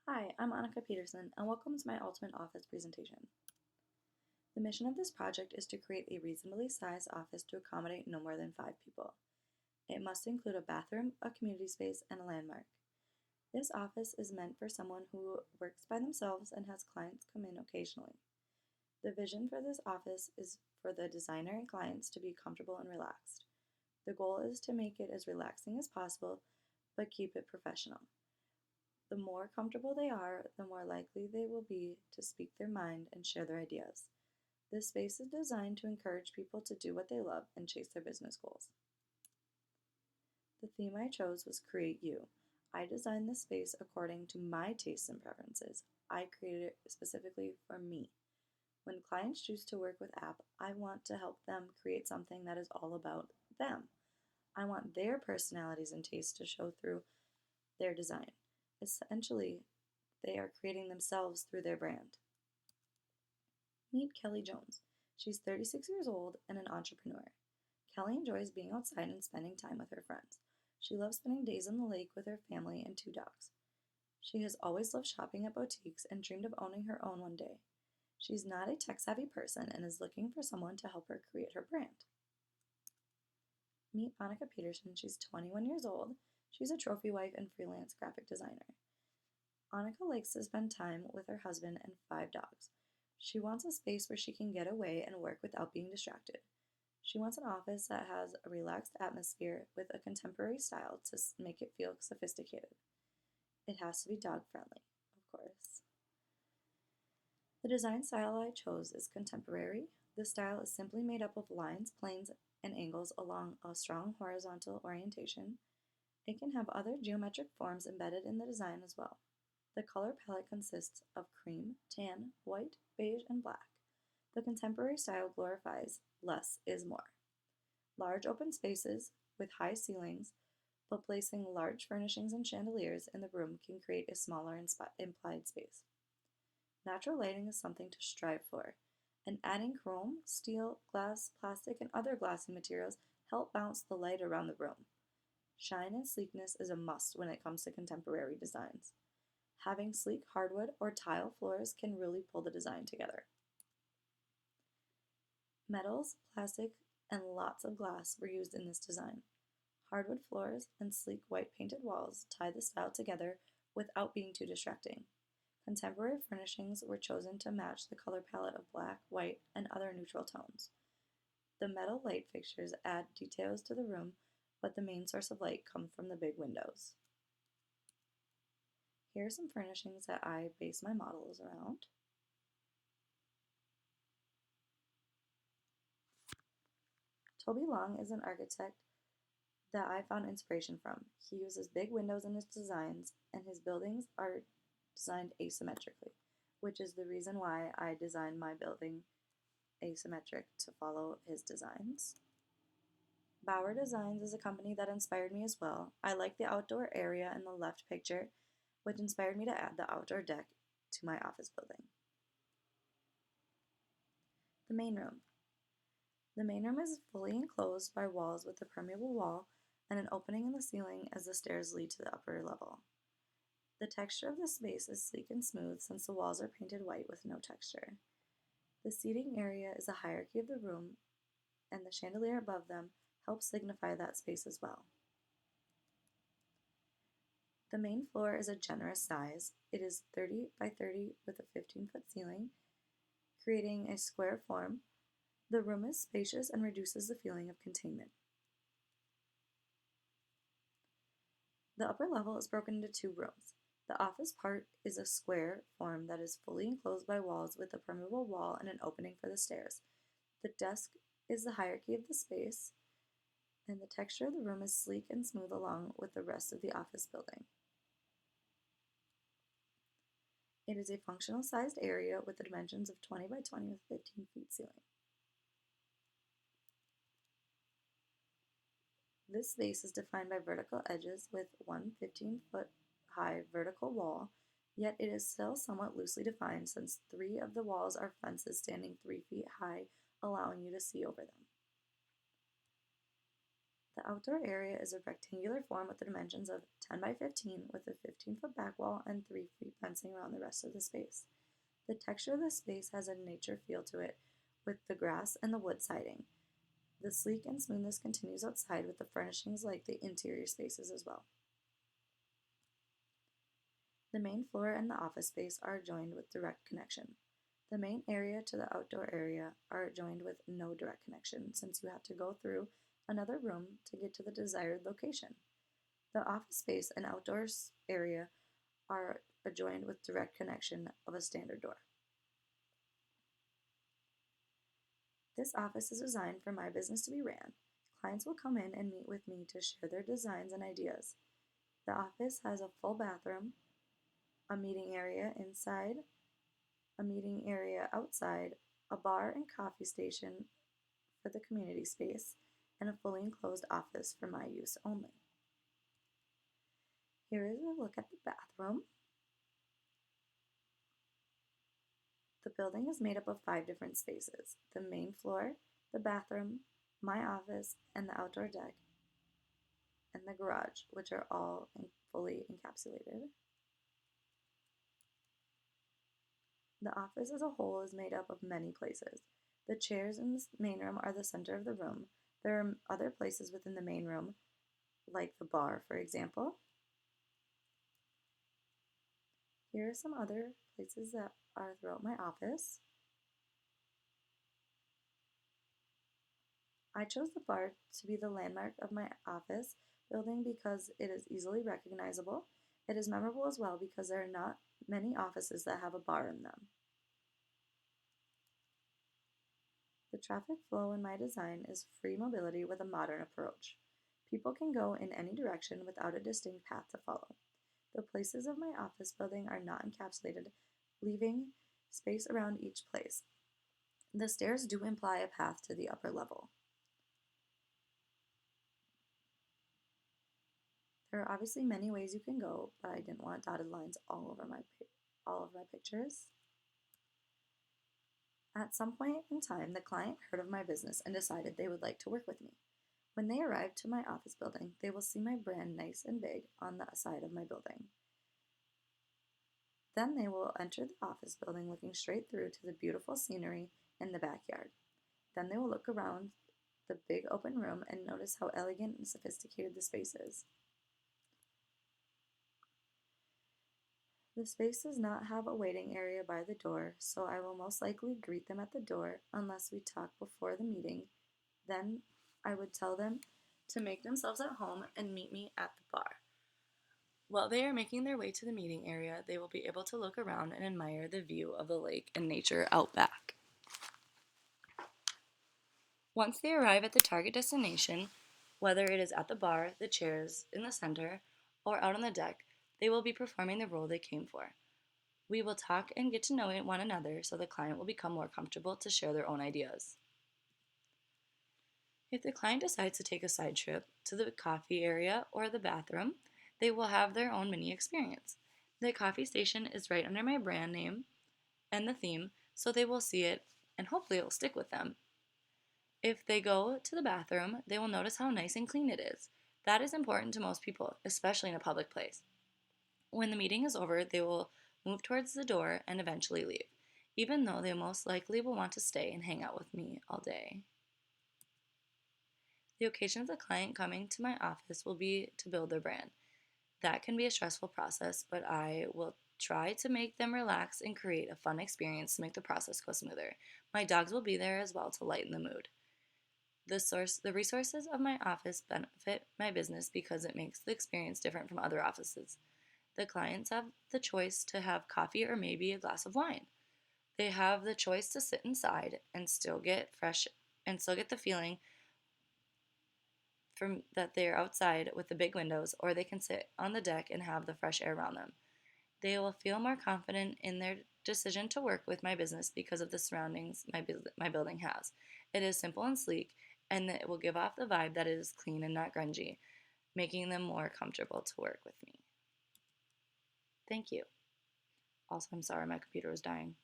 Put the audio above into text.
Hi, I'm Apeterson, and welcome to my Ultimate Office presentation. The mission of this project is to create a reasonably sized office to accommodate no more than 5 people. It must include a bathroom, a community space, and a landmark. This office is meant for someone who works by themselves and has clients come in occasionally. The vision for this office is for the designer and clients to be comfortable and relaxed. The goal is to make it as relaxing as possible, but keep it professional. The more comfortable they are, the more likely they will be to speak their mind and share their ideas. This space is designed to encourage people to do what they love and chase their business goals. The theme I chose was Create You. I designed this space according to my tastes and preferences. I created it specifically for me. When clients choose to work with app, I want to help them create something that is all about them. I want their personalities and tastes to show through their design. Essentially, they are creating themselves through their brand. Meet Kelly Jones. She's 36 years old and an entrepreneur. Kelly enjoys being outside and spending time with her friends. She loves spending days on the lake with her family and 2 dogs. She has always loved shopping at boutiques and dreamed of owning her own one day. She's not a tech-savvy person and is looking for someone to help her create her brand. Meet Annika Peterson. She's 21 years old. She's a trophy wife and freelance graphic designer. Annika likes to spend time with her husband and 5 dogs. She wants a space where she can get away and work without being distracted. She wants an office that has a relaxed atmosphere with a contemporary style to make it feel sophisticated. It has to be dog friendly, of course. The design style I chose is contemporary. The style is simply made up of lines, planes, and angles along a strong horizontal orientation. It can have other geometric forms embedded in the design as well. The color palette consists of cream, tan, white, beige, and black. The contemporary style glorifies less is more. Large open spaces with high ceilings, but placing large furnishings and chandeliers in the room can create a smaller implied space. Natural lighting is something to strive for, and adding chrome, steel, glass, plastic, and other glassy materials help bounce the light around the room. Shine and sleekness is a must when it comes to contemporary designs. Having sleek hardwood or tile floors can really pull the design together. Metals, plastic, and lots of glass were used in this design. Hardwood floors and sleek white painted walls tie the style together without being too distracting. Contemporary furnishings were chosen to match the color palette of black, white, and other neutral tones. The metal light fixtures add details to the room, but the main source of light comes from the big windows. Here are some furnishings that I base my models around. Toby Long is an architect that I found inspiration from. He uses big windows in his designs, and his buildings are designed asymmetrically, which is the reason why I designed my building asymmetric to follow his designs. Bauer Designs is a company that inspired me as well. I like the outdoor area in the left picture, which inspired me to add the outdoor deck to my office building. The main room. The main room is fully enclosed by walls with a permeable wall and an opening in the ceiling as the stairs lead to the upper level. The texture of the space is sleek and smooth since the walls are painted white with no texture. The seating area is a hierarchy of the room, and the chandelier above them helps signify that space as well. The main floor is a generous size. It is 30 by 30 with a 15-foot ceiling, creating a square form. The room is spacious and reduces the feeling of containment. The upper level is broken into 2 rooms. The office part is a square form that is fully enclosed by walls with a permeable wall and an opening for the stairs. The desk is the hierarchy of the space, and the texture of the room is sleek and smooth along with the rest of the office building. It is a functional sized area with the dimensions of 20 by 20 with 15 feet ceiling. This space is defined by vertical edges with one 15-foot high vertical wall, yet it is still somewhat loosely defined since 3 of the walls are fences standing 3 feet high, allowing you to see over them. The outdoor area is a rectangular form with the dimensions of 10 by 15 with a 15-foot back wall and 3 feet fencing around the rest of the space. The texture of the space has a nature feel to it with the grass and the wood siding. The sleek and smoothness continues outside with the furnishings like the interior spaces as well. The main floor and the office space are joined with direct connection. The main area to the outdoor area are joined with no direct connection since you have to go through another room to get to the desired location. The office space and outdoors area are adjoined with direct connection of a standard door. This office is designed for my business to be ran. Clients will come in and meet with me to share their designs and ideas. The office has a full bathroom, a meeting area inside, a meeting area outside, a bar and coffee station for the community space, and a fully enclosed office for my use only. Here is a look at the bathroom. The building is made up of 5 different spaces: the main floor, the bathroom, my office, and the outdoor deck, and the garage, which are all fully encapsulated. The office as a whole is made up of many places. The chairs in the main room are the center of the room. There are other places within the main room, like the bar, for example. Here are some other places that are throughout my office. I chose the bar to be the landmark of my office building because it is easily recognizable. It is memorable as well because there are not many offices that have a bar in them. The traffic flow in my design is free mobility with a modern approach. People can go in any direction without a distinct path to follow. The places of my office building are not encapsulated, leaving space around each place. The stairs do imply a path to the upper level. There are obviously many ways you can go, but I didn't want dotted lines all of my pictures. At some point in time, the client heard of my business and decided they would like to work with me. When they arrive to my office building, they will see my brand nice and big on the side of my building. Then they will enter the office building looking straight through to the beautiful scenery in the backyard. Then they will look around the big open room and notice how elegant and sophisticated the space is. The space does not have a waiting area by the door, so I will most likely greet them at the door unless we talk before the meeting. Then I would tell them to make themselves at home and meet me at the bar. While they are making their way to the meeting area, they will be able to look around and admire the view of the lake and nature out back. Once they arrive at the target destination, whether it is at the bar, the chairs in the center, or out on the deck, they will be performing the role they came for. We will talk and get to know one another so the client will become more comfortable to share their own ideas. If the client decides to take a side trip to the coffee area or the bathroom, they will have their own mini experience. The coffee station is right under my brand name and the theme, so they will see it and hopefully it will stick with them. If they go to the bathroom, they will notice how nice and clean it is. That is important to most people, especially in a public place. When the meeting is over, they will move towards the door and eventually leave, even though they most likely will want to stay and hang out with me all day. The occasion of the client coming to my office will be to build their brand. That can be a stressful process, but I will try to make them relax and create a fun experience to make the process go smoother. My dogs will be there as well to lighten the mood. The resources of my office benefit my business because it makes the experience different from other offices. The clients have the choice to have coffee or maybe a glass of wine. They have the choice to sit inside and still get the feeling from that they're outside with the big windows, or they can sit on the deck and have the fresh air around them. They will feel more confident in their decision to work with my business because of the surroundings my building has. It is simple and sleek, and it will give off the vibe that it is clean and not grungy, making them more comfortable to work with me. Thank you. Also, I'm sorry my computer was dying.